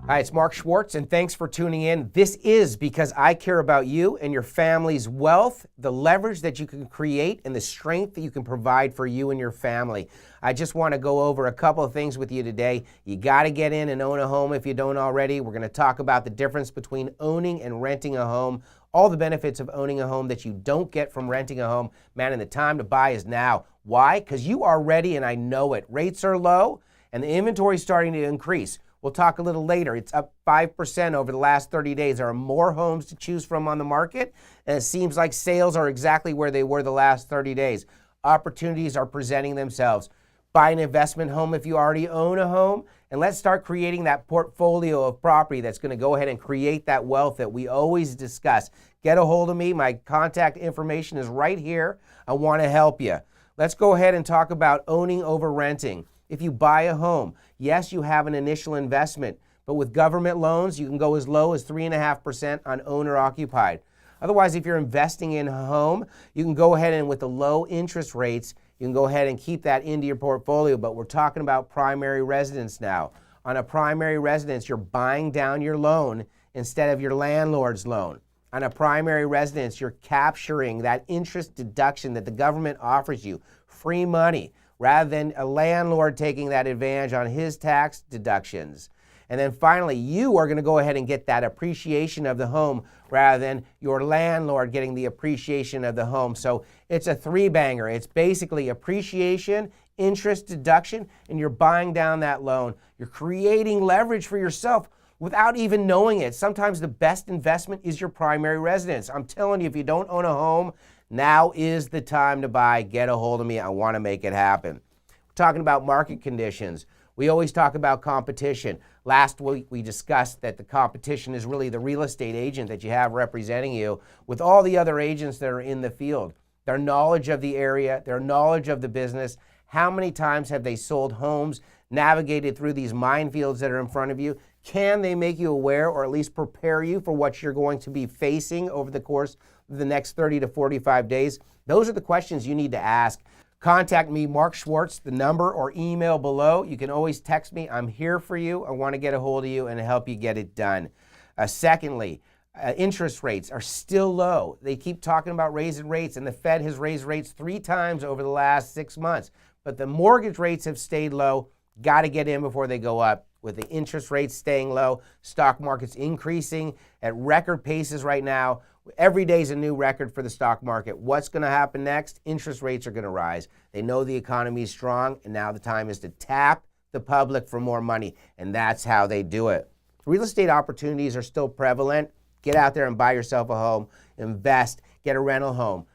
Hi, it's Mark Schwartz, and thanks for tuning in. This is because I care about you and your family's wealth, the leverage that you can create, and the strength that you can provide for you and your family. I just want to go over a couple of things with you today. You got to get in and own a home if you don't already. We're going to talk about the difference between owning and renting a home, all the benefits of owning a home that you don't get from renting a home. Man, and the time to buy is now. Why? Because you are ready, and I know it. Rates are low, and the inventory is starting to increase. We'll talk a little later. It's up 5% over the last 30 days. There are more homes to choose from on the market, and it seems like sales are exactly where they were the last 30 days. Opportunities are presenting themselves. Buy an investment home if you already own a home, and let's start creating that portfolio of property that's going to go ahead and create that wealth that we always discuss. Get a hold of me. My contact information is right here. I want to help you. Let's go ahead and talk about owning over renting. If you buy a home, yes, you have an initial investment, but with government loans, you can go as low as 3.5% on owner-occupied. Otherwise, if you're investing in a home, you can go ahead and with the low interest rates, you can go ahead and keep that into your portfolio, but we're talking about primary residence now. On a primary residence, you're buying down your loan instead of your landlord's loan. On a primary residence, you're capturing that interest deduction that the government offers you, free money, rather than a landlord taking that advantage on his tax deductions. And then finally, you are going to go ahead and get that appreciation of the home rather than your landlord getting the appreciation of the home. So it's a three-banger. It's basically appreciation, interest deduction, and you're buying down that loan. You're creating leverage for yourself without even knowing it. Sometimes the best investment is your primary residence. I'm telling you, if you don't own a home, now is the time to buy. Get a hold of me. I want to make it happen. We're talking about market conditions. We always talk about competition. Last week we discussed that the competition is really the real estate agent that you have representing you with all the other agents that are in the field. Their knowledge of the area, their knowledge of the business. How many times have they sold homes, navigated through these minefields that are in front of you? Can they make you aware or at least prepare you for what you're going to be facing over the course of the next 30 to 45 days? Those are the questions you need to ask. Contact me, Mark Schwartz, the number or email below. You can always text me. I'm here for you. I want to get a hold of you and help you get it done. Secondly, interest rates are still low. They keep talking about raising rates, and the Fed has raised rates 3 times over the last 6 months. But the mortgage rates have stayed low. Got to get in before they go up. With the interest rates staying low, stock market's increasing at record paces right now. Every day is a new record for the stock market. What's going to happen next? Interest rates are going to rise. They know the economy is strong, and now the time is to tap the public for more money, and that's how they do it. Real estate opportunities are still prevalent. Get out there and buy yourself a home. Invest. Get a rental home.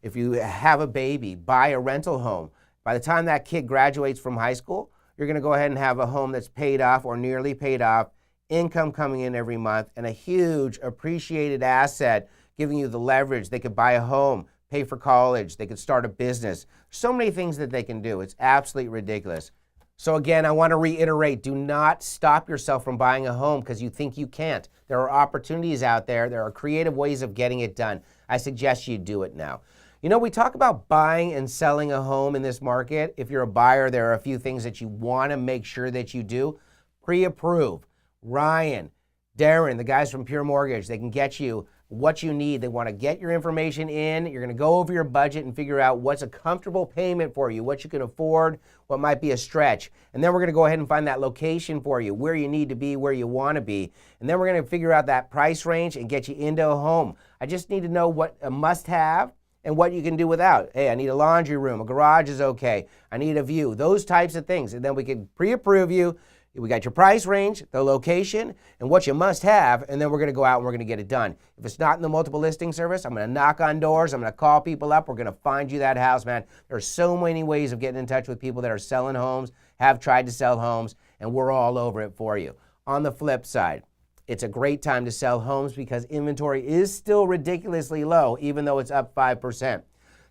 If you have a baby, buy a rental home. By the time that kid graduates from high school, you're going to go ahead and have a home that's paid off or nearly paid off, income coming in every month, and a huge appreciated asset giving you the leverage. They could buy a home, pay for college, they could start a business. So many things that they can do. It's absolutely ridiculous. So again, I want to reiterate, do not stop yourself from buying a home because you think you can't. There are opportunities out there. There are creative ways of getting it done. I suggest you do it now. You know, we talk about buying and selling a home in this market. If you're a buyer, there are a few things that you want to make sure that you do. Pre-approve. Ryan, Darren, the guys from Pure Mortgage, they can get you what you need. They want to get your information in. You're going to go over your budget and figure out what's a comfortable payment for you, what you can afford, what might be a stretch. And then we're going to go ahead and find that location for you, where you need to be, where you want to be. And then we're going to figure out that price range and get you into a home. I just need to know what a must-have and what you can do without. Hey, I need a laundry room, a garage is okay, I need a view, those types of things. And then we can pre-approve you. We got your price range, the location, and what you must have, and then we're going to go out and we're going to get it done. If it's not in the multiple listing service, I'm going to knock on doors, I'm going to call people up, we're going to find you that house, man. There's so many ways of getting in touch with people that are selling homes, have tried to sell homes, and we're all over it for you. On the flip side, it's a great time to sell homes because inventory is still ridiculously low, even though it's up 5%.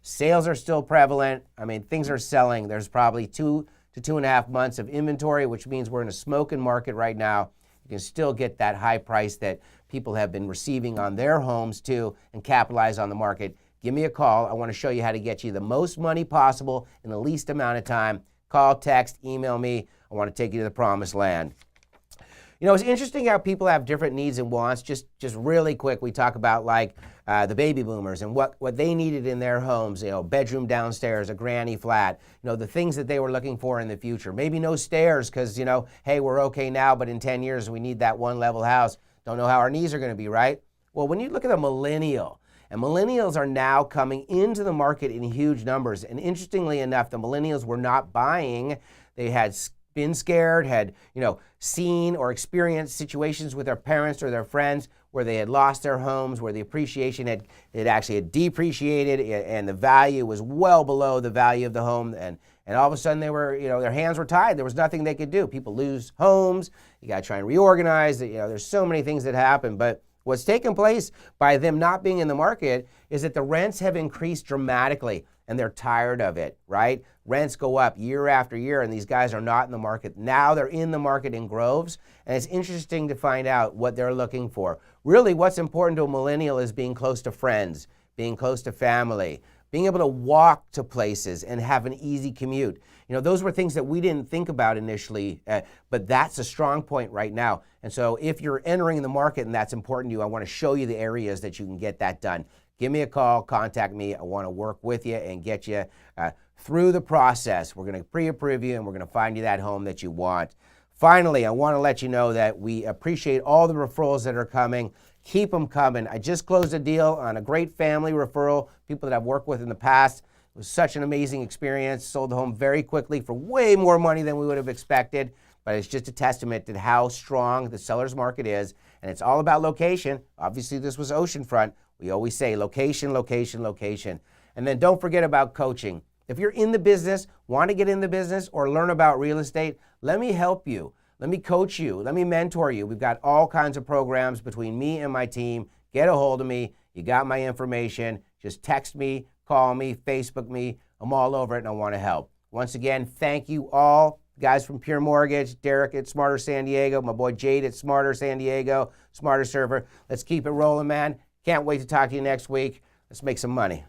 Sales are still prevalent. I mean, things are selling. There's probably 2 to 2.5 months of inventory, which means we're in a smoking market right now. You can still get that high price that people have been receiving on their homes too and capitalize on the market. Give me a call. I want to show you how to get you the most money possible in the least amount of time. Call, text, email me. I want to take you to the promised land. You know, it's interesting how people have different needs and wants. Just really quick, we talk about like the baby boomers and what they needed in their homes, you know, bedroom downstairs, a granny flat, you know, the things that they were looking for in the future. Maybe no stairs because, you know, hey, we're okay now, but in 10 years we need that one level house. Don't know how our knees are going to be, right? Well, when you look at a millennial, and millennials are now coming into the market in huge numbers. And interestingly enough, the millennials were not buying. They had been scared, had, you know, seen or experienced situations with their parents or their friends where they had lost their homes, where the appreciation had actually depreciated and the value was well below the value of the home. And all of a sudden they were, you know, their hands were tied. There was nothing they could do. People lose homes. You got to try and reorganize. You know, there's so many things that happen. But what's taken place by them not being in the market is that the rents have increased dramatically and they're tired of it, right? Rents go up year after year and these guys are not in the market. Now they're in the market in groves, and it's interesting to find out what they're looking for. Really, what's important to a millennial is being close to friends, being close to family, being able to walk to places and have an easy commute. You know, those were things that we didn't think about initially, but that's a strong point right now. And so if you're entering the market and that's important to you, I want to show you the areas that you can get that done. Give me a call, contact me. I want to work with you and get you through the process. We're going to pre-approve you and we're going to find you that home that you want. Finally, I want to let you know that we appreciate all the referrals that are coming. Keep them coming. I just closed a deal on a great family referral, people that I've worked with in the past. It was such an amazing experience. Sold the home very quickly for way more money than we would have expected. But it's just a testament to how strong the seller's market is. And it's all about location. Obviously, this was oceanfront. We always say location, location, location. And then don't forget about coaching. If you're in the business, want to get in the business, or learn about real estate, let me help you. Let me coach you. Let me mentor you. We've got all kinds of programs between me and my team. Get a hold of me. You got my information. Just text me, call me, Facebook me. I'm all over it and I want to help. Once again, thank you all. Guys from Pure Mortgage, Derek at Smarter San Diego, my boy Jade at Smarter San Diego, Smarter Server. Let's keep it rolling, man. Can't wait to talk to you next week. Let's make some money.